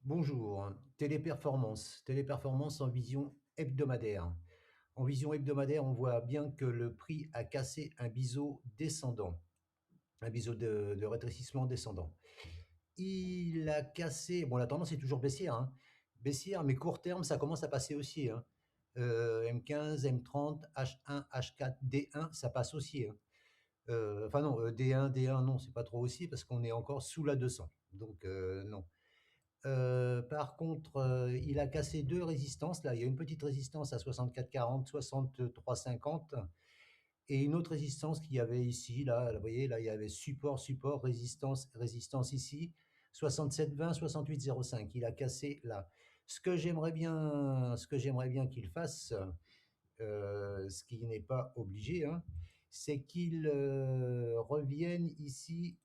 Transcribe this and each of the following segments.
Bonjour, téléperformance en vision hebdomadaire. En vision hebdomadaire, on voit bien que le prix a cassé un biseau descendant, un biseau de rétrécissement descendant. Il a cassé, bon, la tendance est toujours baissière, hein, baissière, mais court terme, ça commence à passer aussi, hein. M15, M30, H1, H4, D1, ça passe aussi, hein. Enfin non, D1, non, c'est pas trop aussi parce qu'on est encore sous la 200, donc non. Par contre, il a cassé 2 résistances là. Il y a une petite résistance à 64,40, 63,50 et une autre résistance qu'il y avait ici, là, vous voyez, là, il y avait support, support, résistance, résistance ici, 67,20, 68,05. Il a cassé là. Ce que j'aimerais bien qu'il fasse, ce qui n'est pas obligé, hein, c'est qu'il, revienne ici,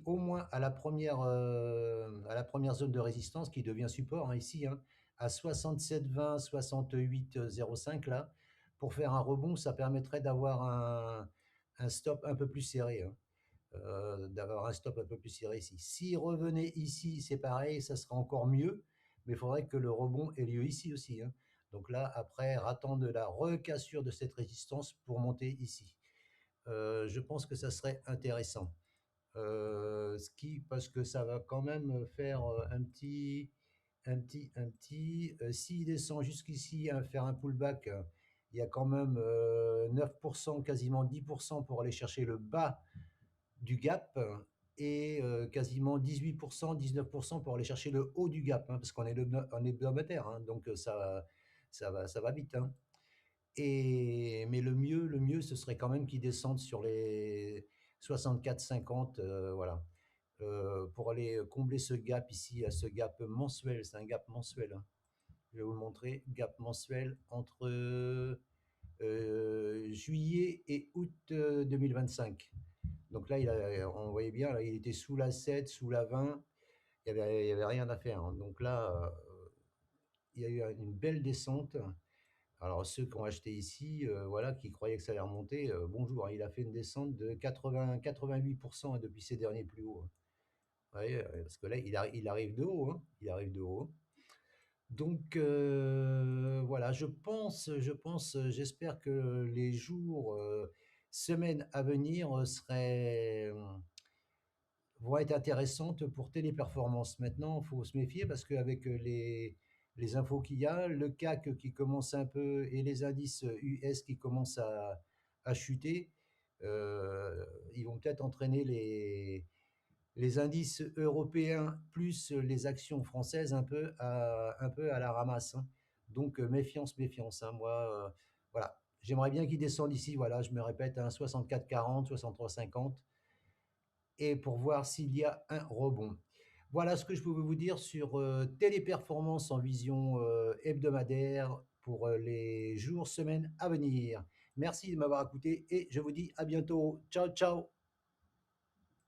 au moins à la première zone de résistance qui devient support, hein, ici, hein, à 67,20, 68,05 là, pour faire un rebond, ça permettrait d'avoir un stop un peu plus serré, hein, d'avoir un stop un peu plus serré ici. S'il revenait ici, c'est pareil, ça serait encore mieux, mais il faudrait que le rebond ait lieu ici aussi, hein. Donc là, après, attendre la recassure de cette résistance pour monter ici. Je pense que ça serait intéressant. Parce que ça va quand même faire s'il descend jusqu'ici, hein, faire un pullback, il y a quand même 9%, quasiment 10% pour aller chercher le bas du gap et quasiment 18%, 19% pour aller chercher le haut du gap, hein, parce qu'on est en hebdomadaire, hein, donc ça va vite, hein. Mais le mieux, ce serait quand même qu'ils descendent sur les 64-50, voilà, pour aller combler ce gap ici, à ce gap mensuel. C'est un gap mensuel, hein. Je vais vous le montrer. Gap mensuel entre juillet et août 2025. Donc là, on voyait bien, là, il était sous la 7, sous la 20. Il y avait rien à faire, hein. Donc là, il y a eu une belle descente. Alors ceux qui ont acheté ici, voilà, qui croyaient que ça allait remonter, bonjour, hein, il a fait une descente de 88%, hein, depuis ses derniers plus hauts, hein. Ouais, parce que là, il arrive de haut, hein, il arrive de haut. Donc voilà, j'espère que les jours, semaines à venir, vont être intéressantes pour Téléperformance. Maintenant, il faut se méfier parce qu'avec les infos qu'il y a, le CAC qui commence un peu et les indices US qui commencent à chuter, ils vont peut-être entraîner les indices européens plus les actions françaises un peu à la ramasse, hein. Donc méfiance, méfiance, hein. Moi, voilà, j'aimerais bien qu'ils descendent ici. Voilà, je me répète, hein, 64,40, 63,50 et pour voir s'il y a un rebond. Voilà ce que je pouvais vous dire sur Téléperformance en vision hebdomadaire pour les jours, semaines à venir. Merci de m'avoir écouté et je vous dis à bientôt. Ciao, ciao.